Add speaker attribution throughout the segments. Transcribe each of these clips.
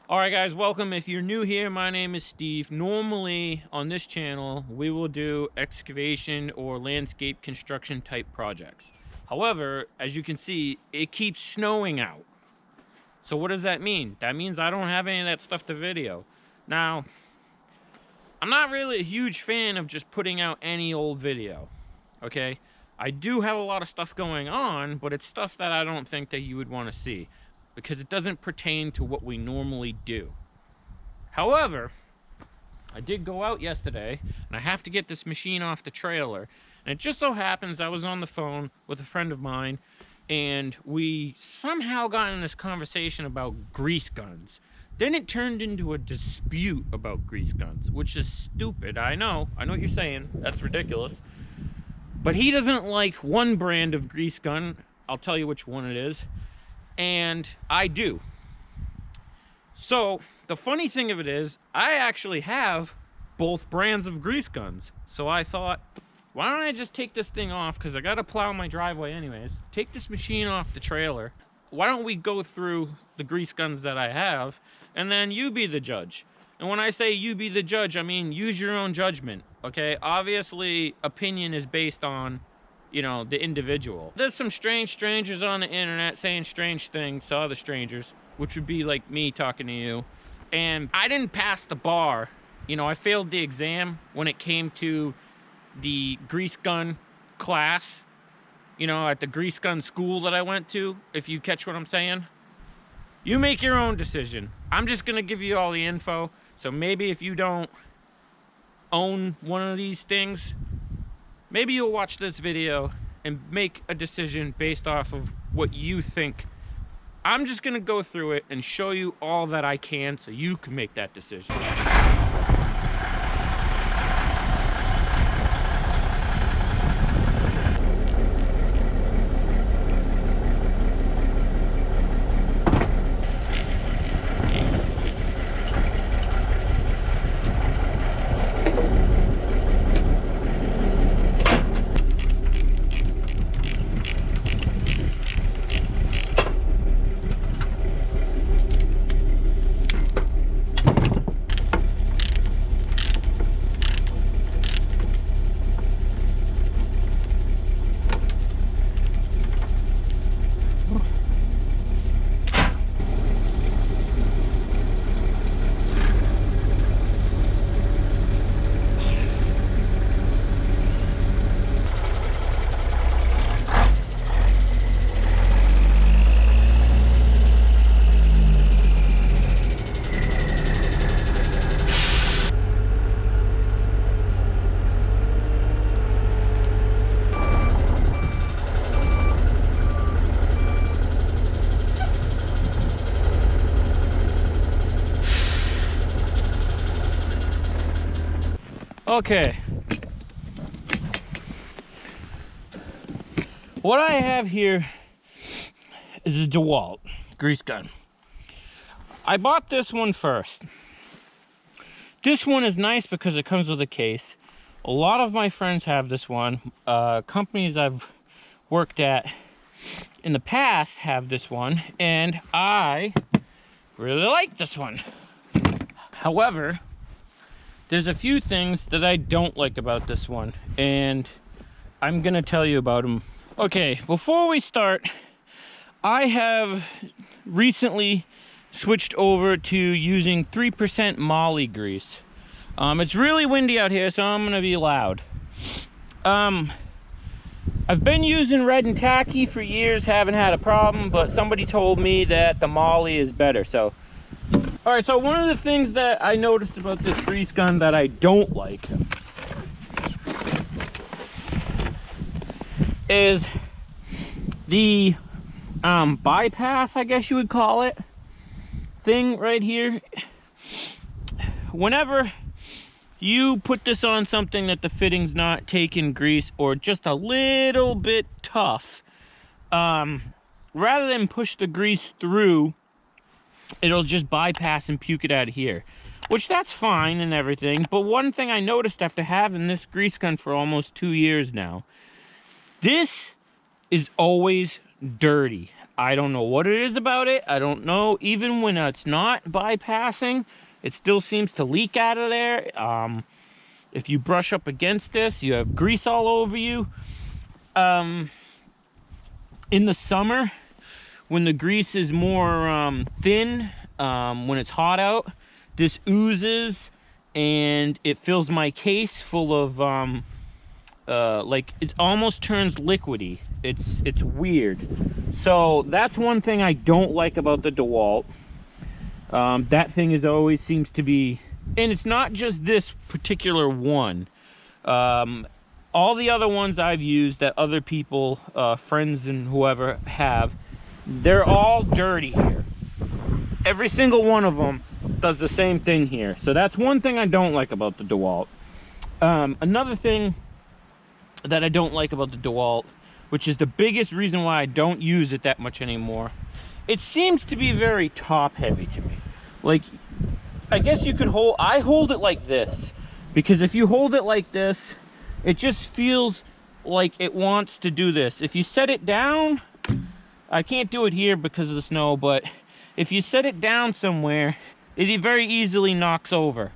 Speaker 1: Alright guys, welcome. If you're new here, my name is Steve. Normally on this channel, we will do excavation or landscape construction type projects. However, as you can see, it keeps snowing out. So what does that mean? That means I don't have any of that stuff to video. Now, I'm not really a huge fan of just putting out any old video, okay? I do have a lot of stuff going on, but it's stuff that I don't think that you would want to see, because it doesn't pertain to what we normally do. However, I did go out yesterday, and I have to get this machine off the trailer. And it just so happens I was on the phone with a friend of mine, and we somehow got in this conversation about grease guns. Then it turned into a dispute about grease guns, which is stupid. I know what you're saying. That's ridiculous. But he doesn't like one brand of grease gun. I'll tell you which one it is. And I do. So the funny thing of it is, I actually have both brands of grease guns. So I thought, why don't I just take this thing off, because I got to plow my driveway anyways. Take this machine off the trailer. Why don't we go through the grease guns that I have, and then you be the judge. And when I say you be the judge, I mean use your own judgment, okay? Obviously, opinion is based on, you know, the individual. There's some strange strangers on the internet saying strange things to other strangers, which would be like me talking to you. And I didn't pass the bar. You know, I failed the exam when it came to the grease gun class, you know, at the grease gun school that I went to, if you catch what I'm saying. You make your own decision. I'm just gonna give you all the info. So maybe if you don't own one of these things, maybe you'll watch this video and make a decision based off of what you think. I'm just gonna go through it and show you all that I can so you can make that decision. Okay, what I have here is a DeWalt grease gun. I bought this one first. This one is nice because it comes with a case. A lot of my friends have this one. Companies I've worked at in the past have this one, and I really like this one. However, there's a few things that I don't like about this one, and I'm gonna tell you about them. Okay, before we start, I have recently switched over to using 3% moly grease. It's really windy out here, so I'm gonna be loud. I've been using red and tacky for years, haven't had a problem, but somebody told me that the moly is better, so. All right, so one of the things that I noticed about this grease gun that I don't like is the bypass, I guess you would call it, thing right here. Whenever you put this on something that the fitting's not taking grease or just a little bit tough, rather than push the grease through, it'll just bypass and puke it out of here, which that's fine and everything. But one thing I noticed after having this grease gun for almost 2 years now, this is always dirty. I don't know what it is about it. I don't know. Even when it's not bypassing, it still seems to leak out of there. If you brush up against this, you have grease all over you. In the summer, when the grease is more thin, when it's hot out, this oozes and it fills my case full of like it almost turns liquidy. It's weird. So that's one thing I don't like about the DeWalt. That thing is always seems to be, and it's not just this particular one. All the other ones I've used that other people, friends and whoever have, they're all dirty here. Every single one of them does the same thing here. So that's one thing I don't like about the DeWalt. Another thing that I don't like about the DeWalt, which is the biggest reason why I don't use it that much anymore, it seems to be very top heavy to me. Like, I guess you could I hold it like this, because if you hold it like this, it just feels like it wants to do this. If you set it down, I can't do it here because of the snow, but if you set it down somewhere, it very easily knocks over.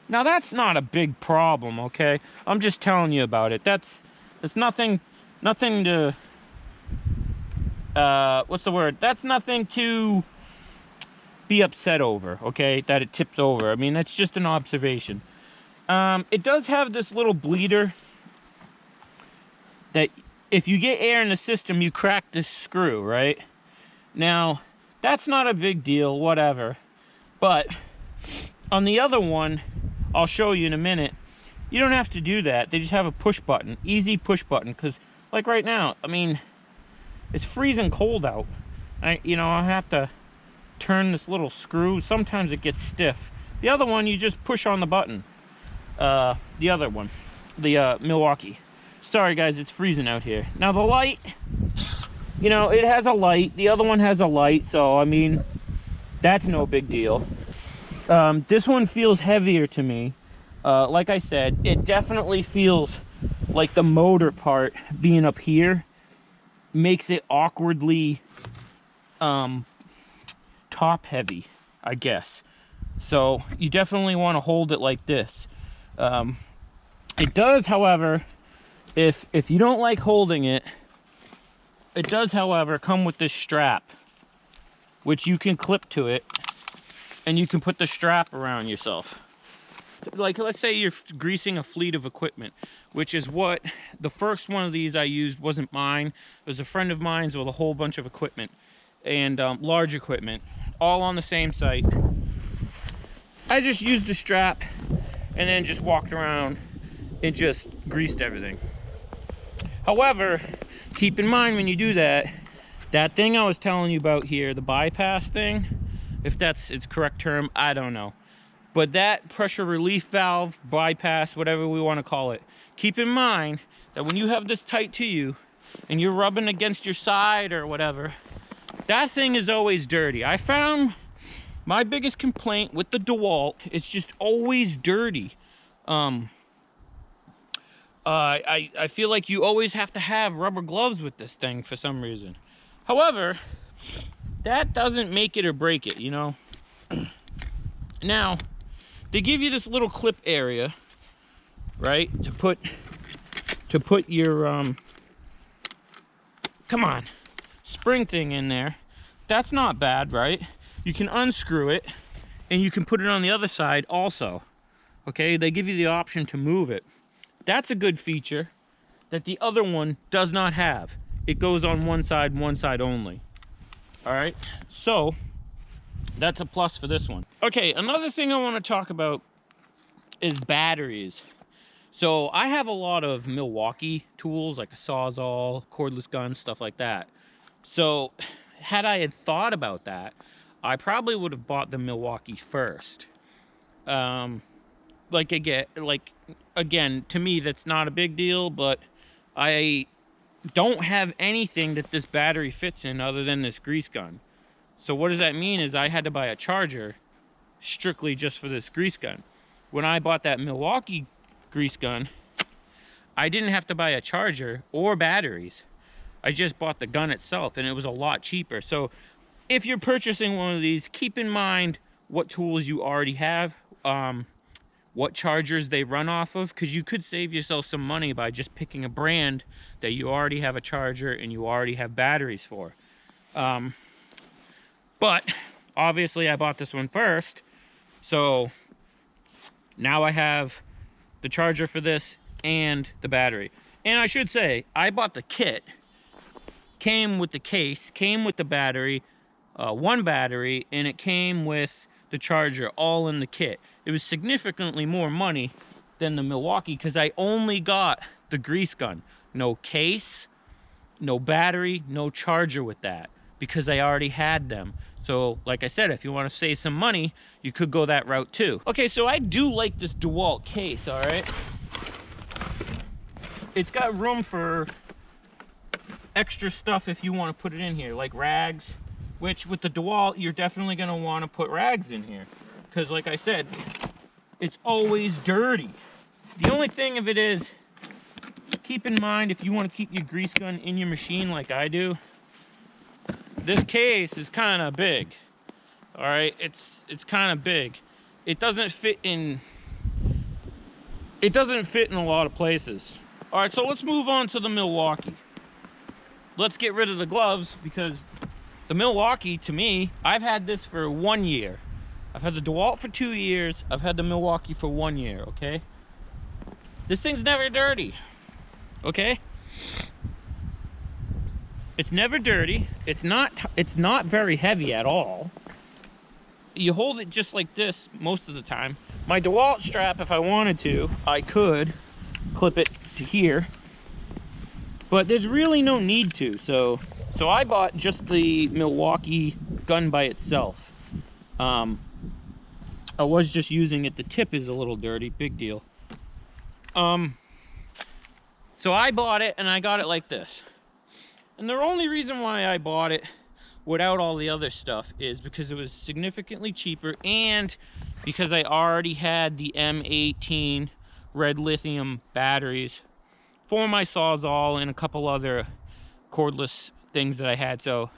Speaker 1: Now that's not a big problem, okay? I'm just telling you about it. It's nothing to, what's the word? That's nothing to be upset over, okay? That it tips over. I mean, that's just an observation. It does have this little bleeder that if you get air in the system, you crack this screw, right? Now, that's not a big deal, whatever. But on the other one, I'll show you in a minute, you don't have to do that. They just have a push button, easy push button, because like right now, I mean, it's freezing cold out. I have to turn this little screw. Sometimes it gets stiff. The other one, you just push on the button. The other one, the Milwaukee. Sorry guys, it's freezing out here. Now the light, it has a light. The other one has a light, so I mean, that's no big deal. This one feels heavier to me. Like I said, it definitely feels like the motor part being up here makes it awkwardly top heavy, I guess. So you definitely want to hold it like this. It does, however, if you don't like holding it, it does, however, come with this strap, which you can clip to it, and you can put the strap around yourself. Like, let's say you're greasing a fleet of equipment, which is what the first one of these I used wasn't mine. It was a friend of mine's with a whole bunch of equipment, and large equipment, all on the same site. I just used the strap and then just walked around and just greased everything. However, keep in mind when you do that, that thing I was telling you about here, the bypass thing, if that's its correct term, I don't know. But that pressure relief valve, bypass, whatever we want to call it, keep in mind that when you have this tight to you and you're rubbing against your side or whatever, that thing is always dirty. I found my biggest complaint with the DeWalt, it's just always dirty. I feel like you always have to have rubber gloves with this thing for some reason. However, that doesn't make it or break it, Now, they give you this little clip area, right, to put your spring thing in there. That's not bad, right? You can unscrew it and you can put it on the other side also. Okay, they give you the option to move it. That's a good feature that the other one does not have. It goes on one side only. All right, so that's a plus for this one. Okay, another thing I want to talk about is batteries. So I have a lot of Milwaukee tools, like a Sawzall, cordless gun, stuff like that. So had I had thought about that, I probably would have bought the Milwaukee first. Again, to me, that's not a big deal, but I don't have anything that this battery fits in other than this grease gun. So what does that mean is I had to buy a charger strictly just for this grease gun. When I bought that Milwaukee grease gun, I didn't have to buy a charger or batteries. I just bought the gun itself, and it was a lot cheaper. So if you're purchasing one of these, keep in mind what tools you already have, what chargers they run off of, because you could save yourself some money by just picking a brand that you already have a charger and you already have batteries for. But obviously I bought this one first, so now I have the charger for this and the battery. And I should say, I bought the kit, came with the case, came with the battery, one battery, and it came with the charger all in the kit. It was significantly more money than the Milwaukee because I only got the grease gun. No case, no battery, no charger with that because I already had them. So like I said, if you want to save some money, you could go that route too. Okay, so I do like this DeWalt case, all right? It's got room for extra stuff if you want to put it in here, like rags, which with the DeWalt, you're definitely going to want to put rags in here. Because like I said, it's always dirty. The only thing of it is, keep in mind if you want to keep your grease gun in your machine like I do, this case is kind of big. All right, it's kind of big. It doesn't fit in a lot of places. All right, so let's move on to the Milwaukee. Let's get rid of the gloves because the Milwaukee, to me, I've had this for 1 year. I've had the DeWalt for 2 years. I've had the Milwaukee for 1 year, okay? This thing's never dirty, okay? It's never dirty. It's not very heavy at all. You hold it just like this most of the time. My DeWalt strap, if I wanted to, I could clip it to here, but there's really no need to. So I bought just the Milwaukee gun by itself. I was just using it. The tip is a little dirty, big deal. So I bought it and I got it like this. And the only reason why I bought it without all the other stuff is because it was significantly cheaper and because I already had the M18 red lithium batteries for my Sawzall and a couple other cordless things that I had. So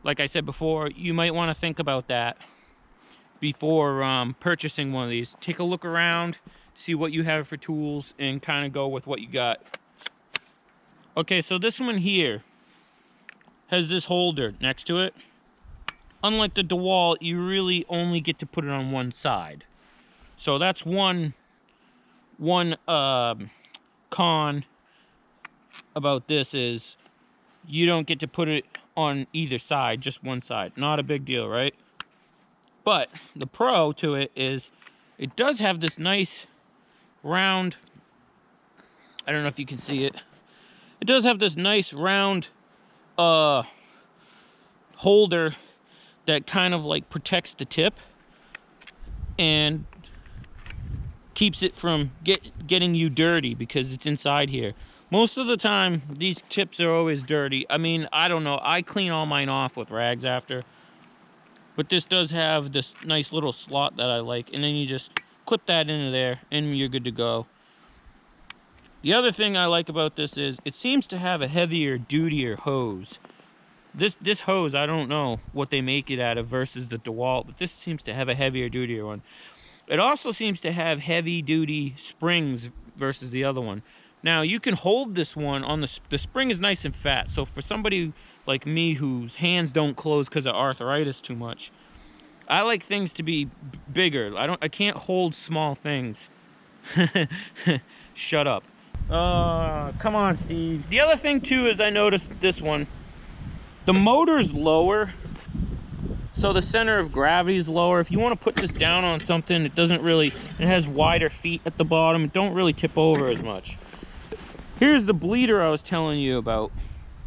Speaker 1: like I said before, you might want to think about that before purchasing one of these. Take a look around, see what you have for tools, and kind of go with what you got. Okay, so this one here has this holder next to it. Unlike the DeWalt, you really only get to put it on one side. So that's one con about this is you don't get to put it on either side, just one side. Not a big deal, right? But the pro to it is it does have this nice round, I don't know if you can see it. It does have this nice round holder that kind of like protects the tip and keeps it from getting you dirty because it's inside here. Most of the time, these tips are always dirty. I mean, I don't know. I clean all mine off with rags after. But this does have this nice little slot that I like. And then you just clip that into there and you're good to go. The other thing I like about this is it seems to have a heavier, dutier hose. This hose, I don't know what they make it out of versus the DeWalt, but this seems to have a heavier, dutier one. It also seems to have heavy-duty springs versus the other one. Now, you can hold this one on the spring is nice and fat, so for somebody like me whose hands don't close because of arthritis too much, I like things to be bigger. I can't hold small things. Shut up. Come on, Steve. The other thing too is I noticed this one. The motor's lower, so the center of gravity is lower. If you want to put this down on something, it has wider feet at the bottom. It don't really tip over as much. Here's the bleeder I was telling you about.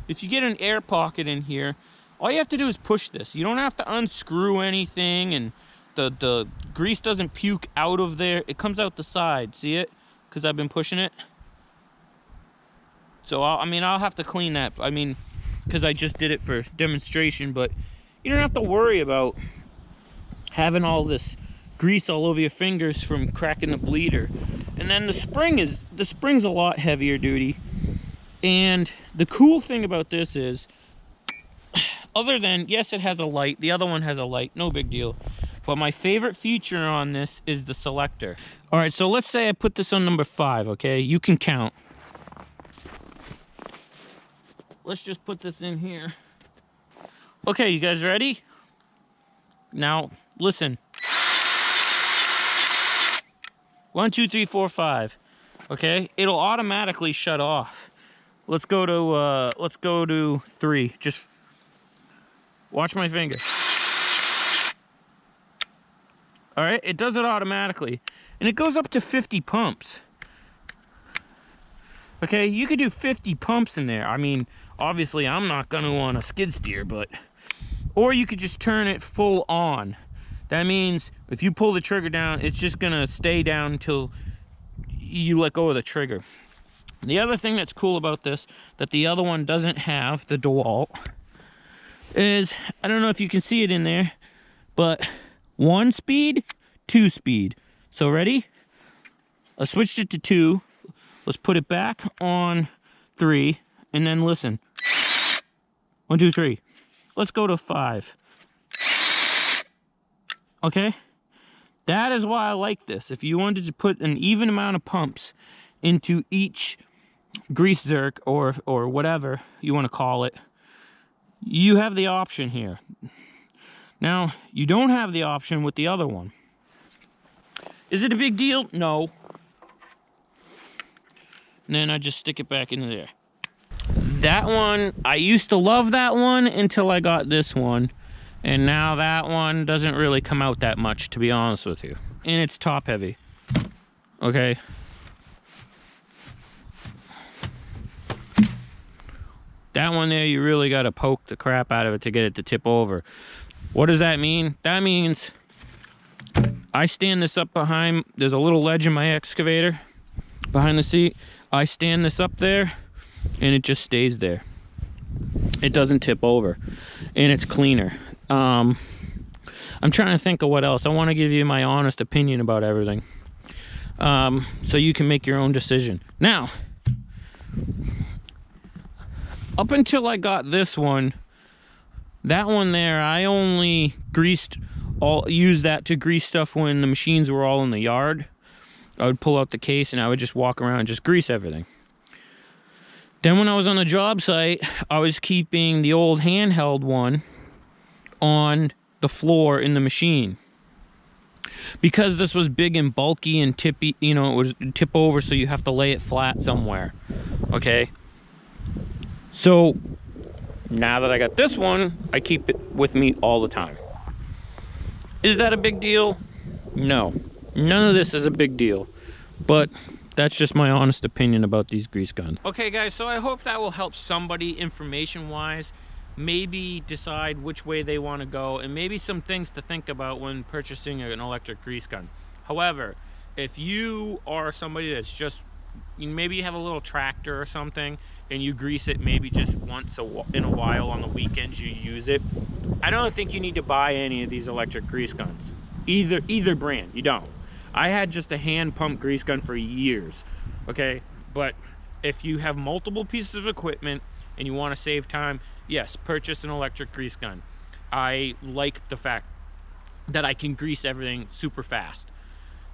Speaker 1: If you get an air pocket in here, all you have to do is push this. You don't have to unscrew anything, and the grease doesn't puke out of there. It comes out the side. See it? Because I've been pushing it. So, I'll have to clean that. Because I just did it for demonstration, but you don't have to worry about having all this grease all over your fingers from cracking the bleeder. And then the spring's a lot heavier duty. And the cool thing about this is, other than, yes, it has a light. The other one has a light, no big deal. But my favorite feature on this is the selector. All right, so let's say I put this on number 5, okay? You can count. Let's just put this in here. Okay, you guys ready? Now, listen. 1, 2, 3, 4, 5. Okay, it'll automatically shut off. Let's go to 3. Just watch my finger. All right, it does it automatically, and it goes up to 50 pumps. Okay, you could do 50 pumps in there. I mean, obviously, I'm not gonna want a skid steer, but, or you could just turn it full on. That means if you pull the trigger down, it's just gonna stay down until you let go of the trigger. The other thing that's cool about this, that the other one doesn't have, the DeWalt, is, I don't know if you can see it in there, but 1 speed, 2 speed. So ready? I switched it to 2. Let's put it back on 3, and then listen. 1, 2, 3. Let's go to 5. Okay? That is why I like this. If you wanted to put an even amount of pumps into each grease zerk or whatever you want to call it, you have the option here. Now, you don't have the option with the other one. Is it a big deal? No. And then I just stick it back into there. That one, I used to love that one until I got this one. And now that one doesn't really come out that much, to be honest with you. And it's top heavy. Okay. That one there, you really got to poke the crap out of it to get it to tip over. What does that mean? That means I stand this up behind, there's a little ledge in my excavator behind the seat. I stand this up there and it just stays there. It doesn't tip over and it's cleaner. I'm trying to think of what else. I want to give you my honest opinion about everything. So you can make your own decision. Now, up until I got this one, that one there, I only used that to grease stuff when the machines were all in the yard. I would pull out the case and I would just walk around and just grease everything. Then when I was on the job site, I was keeping the old handheld one on the floor in the machine. Because this was big and bulky and tippy, you know, it was tip over, so you have to lay it flat somewhere. Okay? So now that I got this one, I keep it with me all the time. Is that a big deal? No. None of this is a big deal. But that's just my honest opinion about these grease guns. Okay guys, so I hope that will help somebody information-wise maybe decide which way they want to go, and maybe some things to think about when purchasing an electric grease gun. However, if you are somebody that's just, maybe you have a little tractor or something and you grease it maybe just once in a while on the weekends you use it, I don't think you need to buy any of these electric grease guns. Either brand, you don't. I had just a hand pump grease gun for years, okay? But if you have multiple pieces of equipment and you want to save time, yes, purchase an electric grease gun. I like the fact that I can grease everything super fast.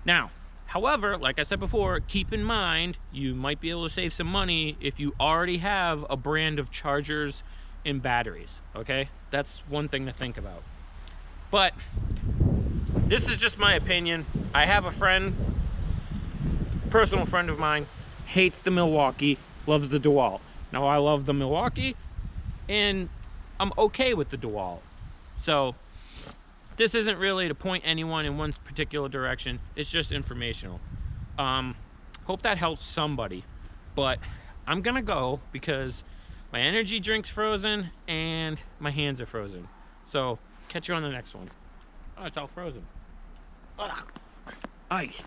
Speaker 1: Now, however, like I said before, keep in mind, you might be able to save some money if you already have a brand of chargers and batteries, okay? That's one thing to think about. But this is just my opinion. I have a friend, personal friend of mine, hates the Milwaukee, loves the DeWalt. Now I love the Milwaukee and I'm okay with the DeWalt. So this isn't really to point anyone in one particular direction. It's just informational. Hope that helps somebody. But I'm gonna go because my energy drink's frozen and my hands are frozen. So catch you on the next one. Oh, it's all frozen. Ugh. Ice.